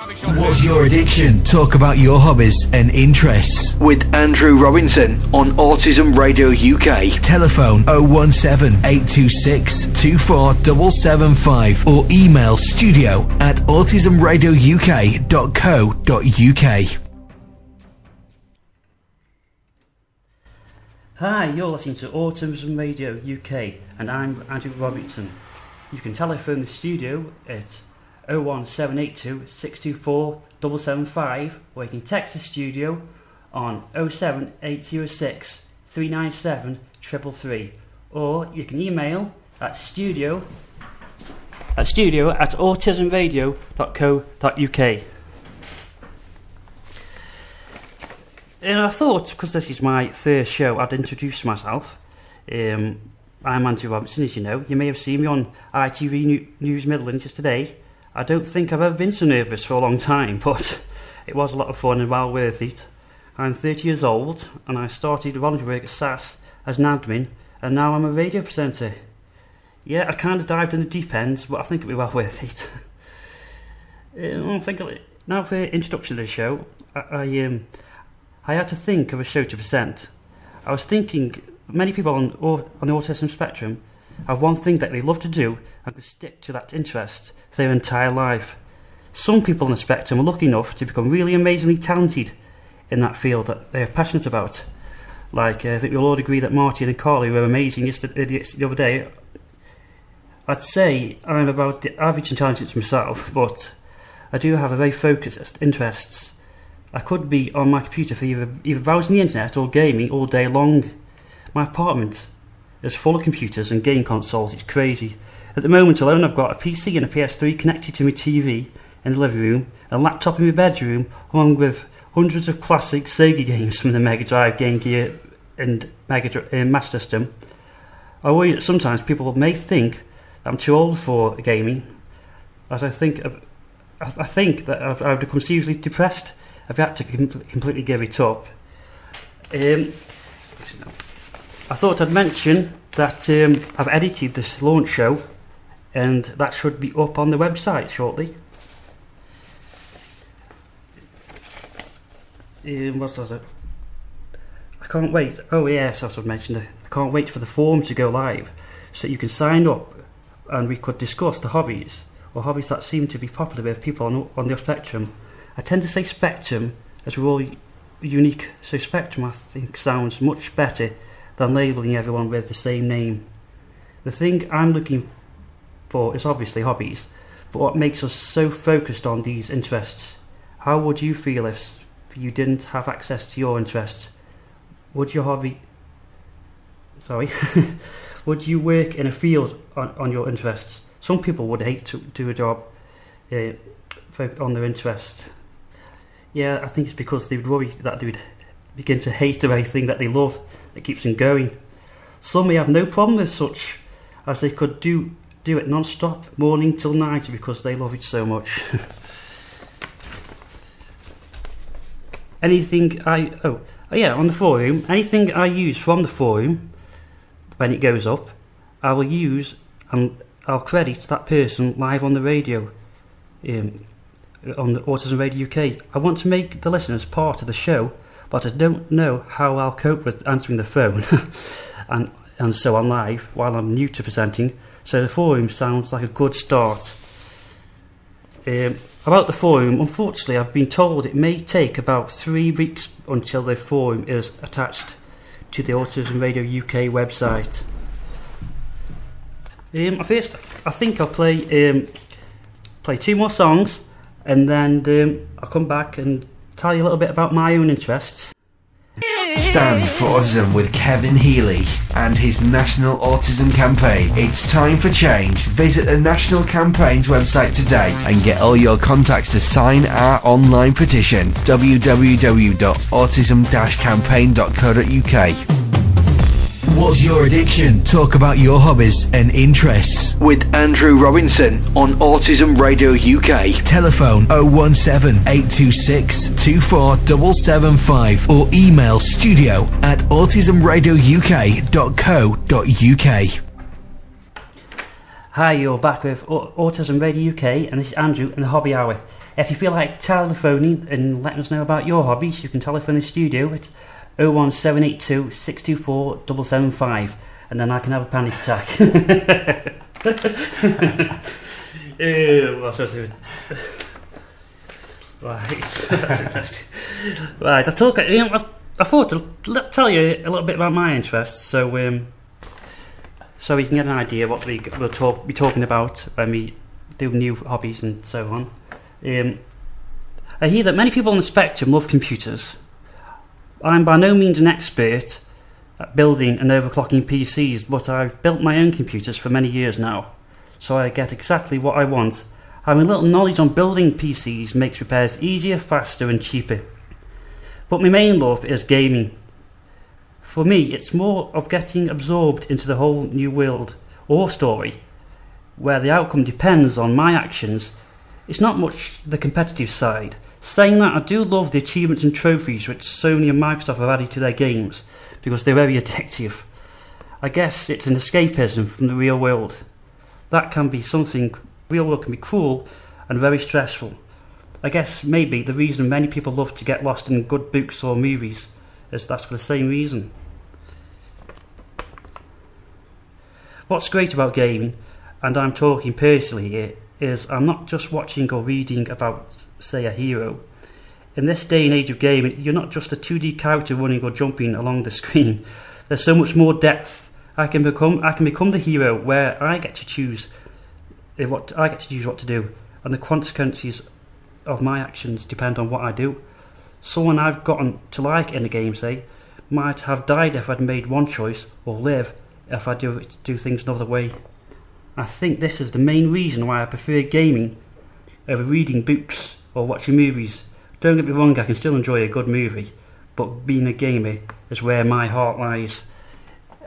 What's your addiction? Talk about your hobbies and interests. With Andrew Robinson on Autism Radio UK. Telephone 017 826 24775 or email studio@autismradiouk.co.uk. Hi, you're listening to Autism Radio UK and I'm Andrew Robinson. You can telephone the studio at 01782 624 775 or you can text the studio on 07806 397 333 or you can email at studio@autismradio.co.uk. And I thought, because this is my third show, I'd introduce myself. I'm Andrew Robinson, as you know. You may have seen me on ITV News Midlands just today. I don't think I've ever been so nervous for a long time, but it was a lot of fun and well worth it. I'm 30 years old, and I started voluntary work at SAS as an admin, and now I'm a radio presenter. Yeah, I kind of dived in the deep end, but I think it'll be well worth it. Now for introduction to the show, I had to think of a show to present. I was thinking many people on the autism spectrum have one thing that they love to do and could stick to that interest their entire life. Some people on the spectrum are lucky enough to become really amazingly talented in that field that they're passionate about. Like, I think we'll all agree that Martin and Carly were amazing the other day. I'd say I'm about the average intelligence myself, but I do have a very focused interests. I could be on my computer for either browsing the internet or gaming all day long. My apartment is full of computers and game consoles, it's crazy. At the moment alone I've got a PC and a PS3 connected to my TV in the living room, a laptop in my bedroom, along with hundreds of classic Sega games from the Mega Drive, Game Gear and Master System. I worry that sometimes people may think that I'm too old for gaming, as I think that I've become seriously depressed. I've had to completely give it up. I thought I'd mention that I've edited this launch show and that should be up on the website shortly. What was it? I can't wait. Oh yes, as I've mentioned, I can't wait for the forum to go live so that you can sign up and we could discuss the hobbies or hobbies that seem to be popular with people on the spectrum. I tend to say spectrum as we're all unique, so spectrum I think sounds much better than labelling everyone with the same name. The thing I'm looking for is obviously hobbies, but what makes us so focused on these interests? How would you feel if you didn't have access to your interests? Would your hobby... would you work in a field on your interests? Some people would hate to do a job on their interest. Yeah, I think it's because they would worry that they would begin to hate the very thing that they love that keeps them going. Some may have no problem with such, as they could do it non-stop, morning till night, because they love it so much. On the forum, anything I use from the forum, when it goes up, I will use and I'll credit that person live on the radio, on the Autism Radio UK. I want to make the listeners part of the show, but I don't know how I'll cope with answering the phone and so on live while I'm new to presenting, so the forum sounds like a good start. About the forum, unfortunately I've been told it may take about 3 weeks until the forum is attached to the Autism Radio UK website. First, I think I'll play 2 more songs and then I'll come back and tell you a little bit about my own interests. Stand for Autism with Kevin Healey and his National Autism Campaign. It's time for change. Visit the National Campaign's website today and get all your contacts to sign our online petition. www.autism-campaign.co.uk. What's your addiction? Talk about your hobbies and interests. With Andrew Robinson on Autism Radio UK. Telephone 017 826 24775 or email studio@autismradiouk.co.uk. Hi, you're back with Autism Radio UK and this is Andrew in the Hobby Hour. If you feel like telephoning and letting us know about your hobbies, you can telephone the studio at 01782 624 775, and then I can have a panic attack. What's I doing? Right, that's interesting. Right, I thought to tell you a little bit about my interests, so you can get an idea what we'll be talking about when we do new hobbies and so on. I hear that many people on the spectrum love computers. I'm by no means an expert at building and overclocking PCs, but I've built my own computers for many years now, so I get exactly what I want. Having a little knowledge on building PCs makes repairs easier, faster and cheaper. But my main love is gaming. For me, it's more of getting absorbed into the whole new world or story, where the outcome depends on my actions. It's not much the competitive side. Saying that, I do love the achievements and trophies which Sony and Microsoft have added to their games, because they're very addictive. I guess it's an escapism from the real world. That can be something. Real world can be cruel and very stressful. I guess maybe the reason many people love to get lost in good books or movies is that's for the same reason. What's great about gaming, and I'm talking personally here, is I'm not just watching or reading about, say, a hero. In this day and age of gaming, you're not just a 2D character running or jumping along the screen. There's so much more depth. I can become the hero, where I get to choose what to do, and the consequences of my actions depend on what I do. Someone I've gotten to like in the game, say, might have died if I'd made one choice, or live if I do things another way. I think this is the main reason why I prefer gaming over reading books or watching movies. Don't get me wrong, I can still enjoy a good movie, but being a gamer is where my heart lies.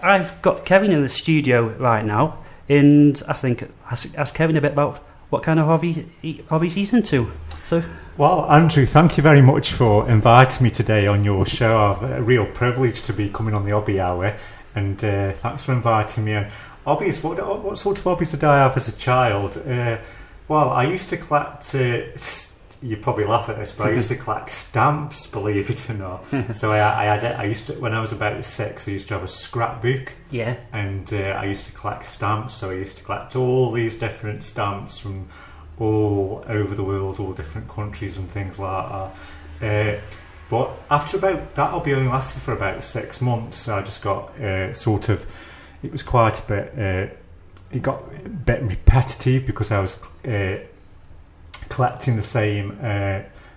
I've got Kevin in the studio right now, and I think ask Kevin a bit about what kind of hobbies he's into. So, well, Andrew, thank you very much for inviting me today on your show. I've a real privilege to be coming on the Hobby Hour, and thanks for inviting me on. Hobbies, what sort of hobbies did I have as a child? Well, I used to collect, you probably laugh at this, but I used to collect stamps, believe it or not. So I used to, when I was about 6, I used to have a scrapbook. Yeah. And I used to collect stamps, so I used to collect all these different stamps from all over the world, all different countries and things like that. But after about, that hobby only lasted for about 6 months, so I just got it was quite a bit, it got a bit repetitive because I was collecting the same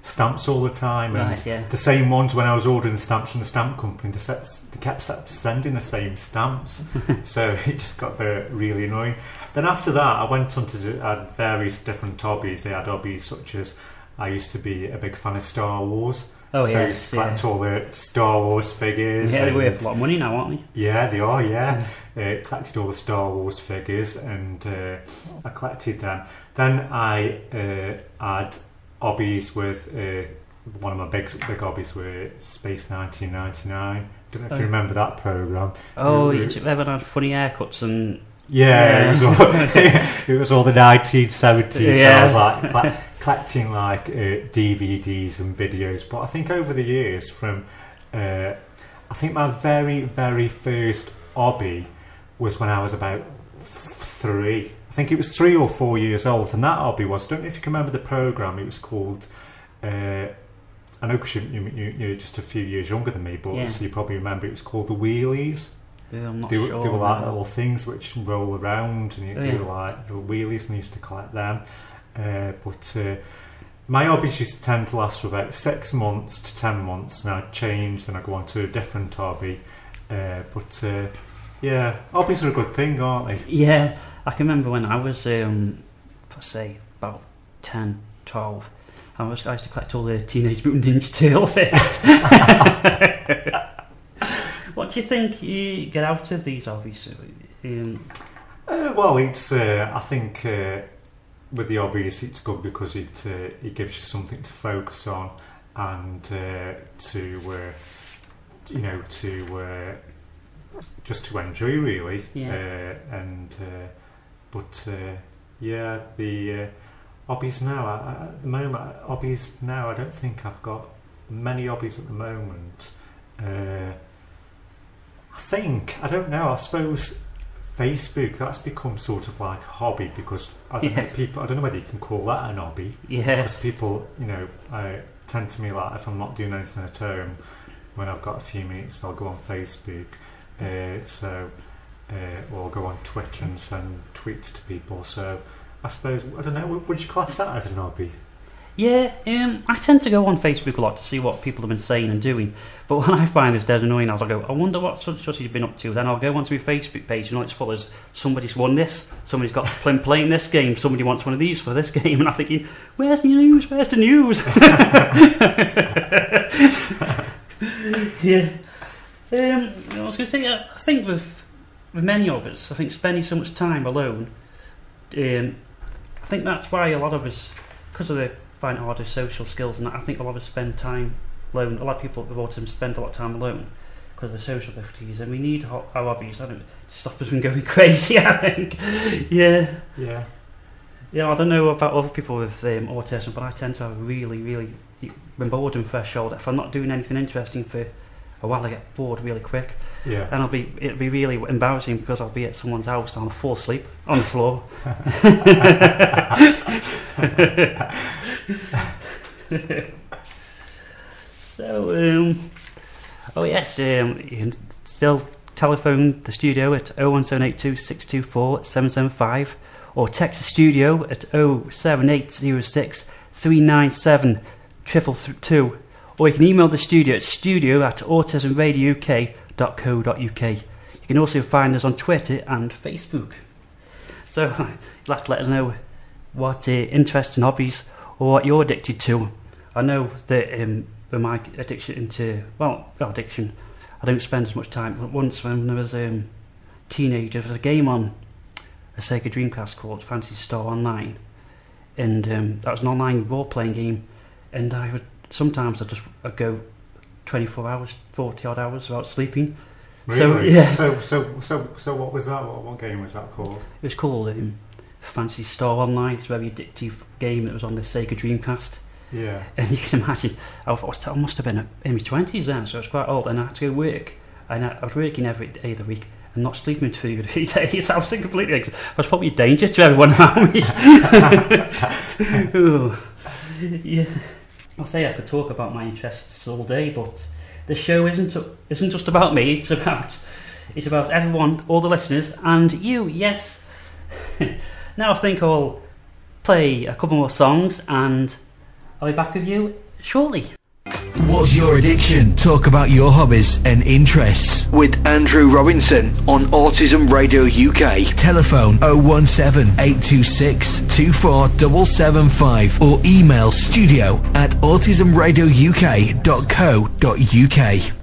stamps all the time, and the same ones. When I was ordering the stamps from the stamp company, they kept sending the same stamps, so it just got really annoying. Then after that, I went on to add various different hobbies. I had hobbies such as, I used to be a big fan of Star Wars. Oh, so yes, collect all the Star Wars figures. Yeah, they're worth a lot of money now, aren't they? Yeah, they are, yeah. Collected all the Star Wars figures, and I collected them. Then I had hobbies with, one of my big hobbies were Space 1999. Don't know if you remember that programme. Oh, everyone had funny haircuts and... Yeah, it was all the 1970s, yeah. So I was like collecting like DVDs and videos. But I think over the years, from I think my very, very first hobby was when I was about 3. I think it was 3 or 4 years old, and that hobby was, I don't know if you can remember the programme, it was called, I know because you're just a few years younger than me, but so you probably remember, it was called the Wheelies. Yeah, I'm not they sure. They were like little things which roll around, and they were like little wheelies, and I used to collect them. But my hobbies used to tend to last for about 6 months to 10 months, and I'd change, then I'd go on to a different hobby. But yeah, hobbies are a good thing, aren't they? Yeah, I can remember when I was, say, about 10, 12, I used to collect all the Teenage Mutant Ninja Turtle figures. What do you think you get out of these hobbies? Well, it's I think with the hobbies, it's good because it gives you something to focus on, and just to enjoy, really. Yeah. Yeah, the Hobbies now, at the moment, hobbies now, I don't think I've got many hobbies at the moment. I don't know, I suppose Facebook, that's become sort of like a hobby, because I don't know whether you can call that an hobby. Yeah. Because people, I tend to me like, if I'm not doing anything at home, when I've got a few minutes, I'll go on Facebook, or I'll go on Twitter and send tweets to people. So I suppose, I don't know, would you class that as an hobby? Yeah, I tend to go on Facebook a lot to see what people have been saying and doing. But when I find this dead annoying, I'll go, I wonder what such you've been up to. Then I'll go onto my Facebook page, it's full of somebody's won this, somebody's got playing this game, somebody wants one of these for this game, and I'm thinking, where's the news? Where's the news? Yeah. I was going to say, I think with many of us, I think spending so much time alone, I think that's why a lot of us, because of the find it harder social skills and that, I think a lot of us spend time alone. A lot of people with autism spend a lot of time alone because of the social difficulties, and we need our hobbies, to stop us from going crazy, I think. Yeah, I don't know about other people with autism, but I tend to have really when boredom threshold. If I'm not doing anything interesting for a while, I get bored really quick. Yeah. And it'll be really embarrassing, because I'll be at someone's house and I'll fall asleep on the floor. So, you can still telephone the studio at 01782 624 775, or text the studio at 07806 397 222, or you can email the studio at studio@autismradiouk.co.uk. You can also find us on Twitter and Facebook. So you'll have to let us know what interests and hobbies, or what you're addicted to. I know that with my addiction, I don't spend as much time. But once, when I was a teenager, there was a game on a Sega Dreamcast called Phantasy Star Online, and that was an online role-playing game, and I'd go 24 hours, 40 odd hours without sleeping. Really? So what was that? What game was that called? It was called Phantasy Star Online. It's a very addictive game that was on the Sega Dreamcast. Yeah. And you can imagine, I must have been in my 20s then, so I was quite old, and I had to go work. And I was working every day of the week and not sleeping for 3 days. I was completely, I was probably a danger to everyone around me. Ooh. Yeah. I'll say I could talk about my interests all day, but the show isn't just about me. It's about everyone, all the listeners, and you. Yes. Now I think I'll play a couple more songs, and I'll be back with you shortly. What's your addiction? Talk about your hobbies and interests with Andrew Robinson on Autism Radio UK. Telephone 017 826 24775 or email studio@autismradiouk.co.uk.